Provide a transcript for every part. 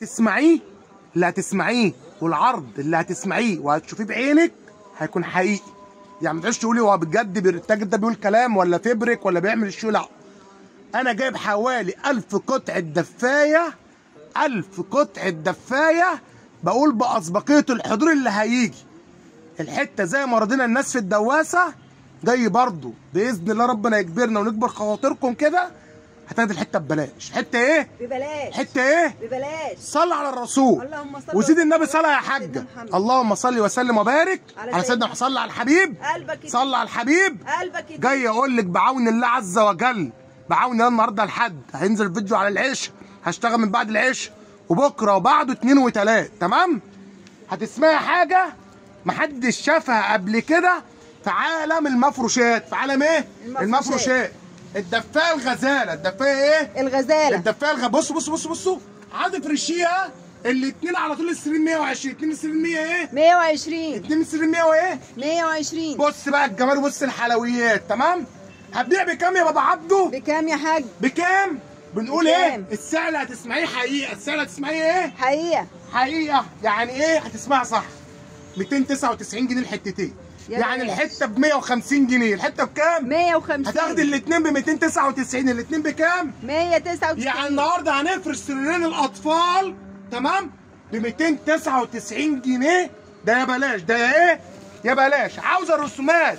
تسمعيه اللي هتسمعيه والعرض اللي هتسمعيه وهتشوفيه بعينك هيكون حقيقي. يعني ما تقعدش تقولي هو بجد التاجر ده بيقول كلام ولا فبرك ولا بيعمل الشو. لا، انا جايب حوالي 1000 قطعه دفايه، 1000 قطعه دفايه، بقول باسبقيه الحضور اللي هيجي الحته زي ما رضينا الناس في الدواسه جاي برضو باذن الله. ربنا يكبرنا ونكبر خواطركم كده. هتاخد الحته ببلاش. حته ايه؟ ببلاش. حته ايه؟ ببلاش. صلي على الرسول. اللهم صل وزيد النبي صلاه يا حاجه. اللهم صل وسلم وبارك على سيدنا محمد. صلي على الحبيب. قلبك صلي على الحبيب. قلبك جاي اقول لك بعون الله عز وجل، بعون الله النهارده لحد هينزل فيديو على العشاء، هشتغل من بعد العشاء وبكره وبعده 2 و3. تمام؟ هتسمعي حاجه محدش شافها قبل كده في عالم المفروشات. في عالم ايه؟ المفروشات. الدفايه الغزاله. الدفايه ايه؟ الغزاله. الدفايه بصوا هتفرشيها الاثنين على طول السرير 120. 2 السرير 100 ايه؟ 120. 2 السرير 100 وايه؟ 120. بص بقى الجمال وبص الحلويات. تمام؟ هتبيع بكام يا بابا عبده؟ بكام يا حاج؟ بكام؟ بنقول بكام؟ ايه؟ السعر اللي هتسمعيه حقيقه. السعر اللي هتسمعيه ايه؟ حقيقه. حقيقه. يعني ايه هتسمعها صح؟ 299 جنيه الحتتين. يعني الحته ب 150 جنيه. الحته بكام؟ 150. هتاخدي الاثنين ب 299. الاثنين بكام؟ 199. يعني النهارده هنفرش سريرين الاطفال تمام ب 299 جنيه. ده يا بلاش. ده يا ايه؟ يا بلاش. عاوزه رسومات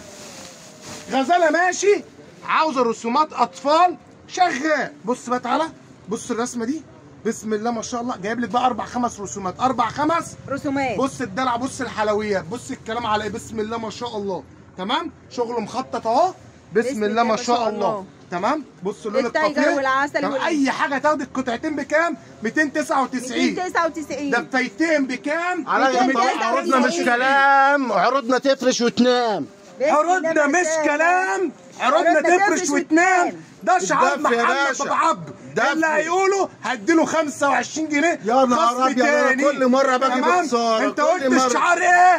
غزاله ماشي، عاوزه رسومات اطفال شغال. بص بقى تعالى، بص الرسمه دي بسم الله ما شاء الله. جايب لك بقى 4 5 رسومات. 4 5 رسومات. بص الدلع، بص الحلويات، بص الكلام على ايه. بسم الله ما شاء الله. تمام؟ شغل مخطط اهو. بسم الله ما شاء الله. تمام؟ بص لون التايجر والعسل اي حاجه تاخدي القطعتين بكام؟ 299. 299. دفايتين بكام؟ عروضنا مش كلام، عروضنا تفرش وتنام. عروضنا مش كلام، عروضنا تفرش وتنام. ده شعار محمد بابا عبده. اللي هيقوله هديله 25 جنيه. يا نهار ابيض، انا كل مره باجي بخساره. انت قلت الشعار ايه؟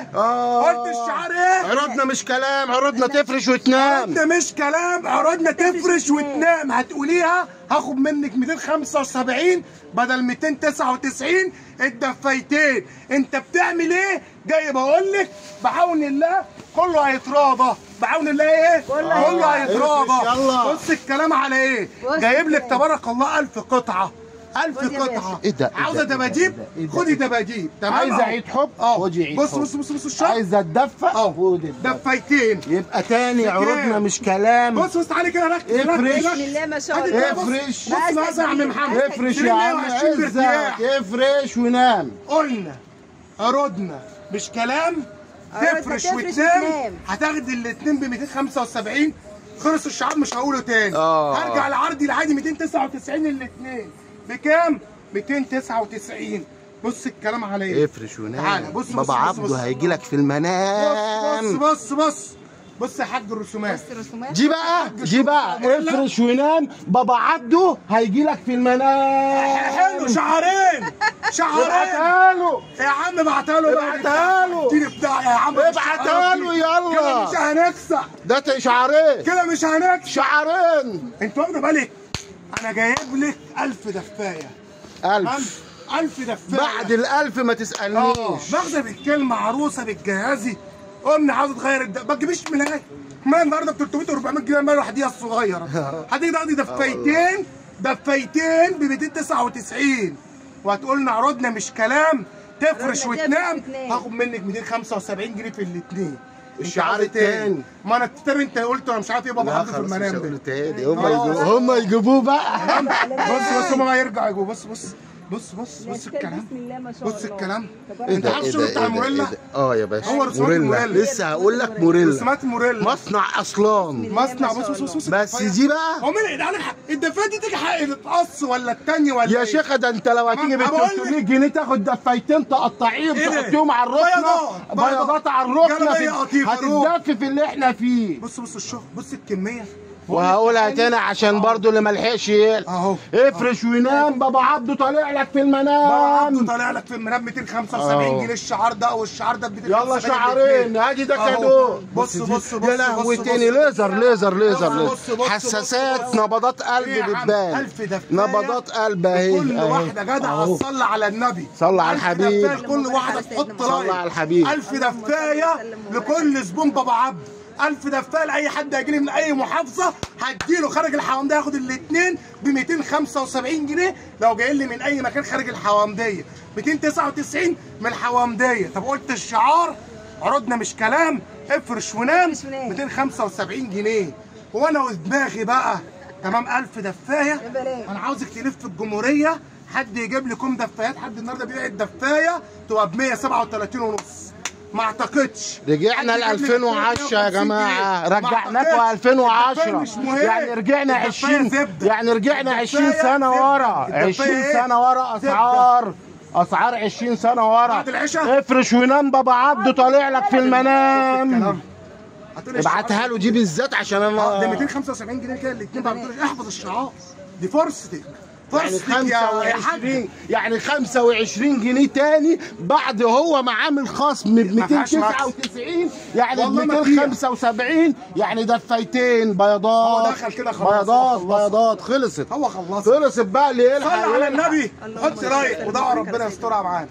قلت الشعار ايه؟ عروضنا مش كلام، عروضنا تفرش وتنام. عروضنا مش كلام، عروضنا تفرش وتنام. هتقوليها هاخد منك 275 بدل 299 الدفايتين. انت بتعمل ايه؟ جاي بقول لك بعون الله كله هيتراضى. بعون الله ايه؟ كله هيتراضى. بص الكلام على ايه؟ جايب لك تبارك الله 1000 قطعه. 1000 قطعه. ايه ده؟ عاوزه دباديب؟ خدي دباديب. تمام؟ عايزه عيد حب؟ خدي عيد حب. بص الشغل. عايزه تدفى؟ خدي دفايتين. يبقى تاني عروضنا مش كلام. بص تعالي كده ركز. افرش. بسم الله ما شاء الله. افرش. بص بقى يا عم محمد. افرش يا عم عزت. افرش ونام. قلنا عروضنا مش كلام، تفرش وتنام. هتاخدي الاثنين ب 275. خلص الشعار مش هقوله تاني. هرجع لعرضي العادي 299 الاثنين. بكام؟ 299. بص الكلام على ايه؟ افرش ونام. تعالى بص بابا عبده هيجي لك في المنام. بص يا حاج الرسومات. بص الرسومات. دي بقى افرش ونام. بابا عبده هيجي لك في المنام. حلو. شعرين. ابعتها له يا عم. ابعتها له. اديني بتاع يا عم. ابعتها له يلا. كده مش هنكسب. ده شعرين. كده مش هنكسب. شعرين. انت واخده بالك؟ انا جايب لك 1000 دفايه. 1000. 1000 دفايه. بعد ال1000 ما تسالنيش. باخده بالكلمه عروسه بتجهزي. امي عاوزه تغير ما تجيبيش من هنا. ما النهارده ب 300 و400 جنيه المره الواحده الصغيره. هتيجي تاخدي دفايتين ب 299 وهتقول لنا عروضنا مش كلام، تفرش وتنام. هاخد منك 275 جنيه في الاثنين. الشعار التاني. ما انا الكتاب انت قلت انا مش عارف ايه بابا عبده في المنام ده. هم يجيبوه بقى. بص هم هيرجعوا يجيبوه. بص الكلام. بص الكلام. انت عارف الشغل بتاع الموريلا؟ يا باشا. هو موريلا. لسه هقول لك موريلا. رسومات موريلا. مصنع اصلان. مصنع. بص بس دي بقى هو مين الدفايه دي تيجي حق تتقص ولا الثانيه ولا يا شيخه؟ ده انت لو هتيجي ب 300 جنيه تاخد دفايتين تقطعيهم تحطيهم على الركنه. بياضات على الركنه. هتتدفي في اللي احنا فيه. بص الشغل. بص الكميه. وهقولها تاني عشان برضو اللي ملحقش يقلق. اهو افرش وينام بابا عبده طالع لك في المنام. بابا عبده طالع لك في المنام 275 جنيه الشعار ده، والشعار ده ب 275 يلا شعرين ادي ده كادو. بص بص بص يا لهوي تاني ليزر حساسات نبضات قلب بتبان. 1000 دفايه نبضات قلب اهي. كل واحده جدعه تصلي على النبي. صلى على 1000 الحبيب. دفاية كل واحده تحط لايك. صلى على الحبيب. 1000 دفايه لكل زبون بابا عبده. 1000 دفايه لاي حد هيجي لي من اي محافظه هديله خارج الحوامديه، هاخد الاثنين ب 275 جنيه لو جاي لي من اي مكان خارج الحوامديه. 299 من الحوامديه. طب قلت الشعار عروضنا مش كلام. افرش ونام 275 جنيه. وانا ودماغي بقى تمام 1000 دفايه. انا عاوزك تلف الجمهوريه حد يجيب لي كم دفايات. حد النهارده بيبيع الدفايه تبقى ب 137 ونص. ما اعتقدش. رجعنا ل 2010 يا جماعه، رجعناكم 2010 يعني رجعنا 20 يعني رجعنا 20 سنه ورا. 20 سنه ورا اسعار 20 سنه ورا. بعد العشاء افرش وينام بابا عبده طالع لك في المنام. ابعتها له دي بالذات عشان انا ده 275 جنيه كده الاثنين. بعد احفظ الشعار دي فرصتك. يعني 25 يعني 25 جنيه تاني بعد هو معامل خصم ب 299 يعني ب 275 يعني دفايتين بياضات. هو دخل كده خلاص. بياضات خلصت. هو خلصت بقى اللي يلحق صلي على النبي. حط رايك ودعوا ربنا يسترها معانا.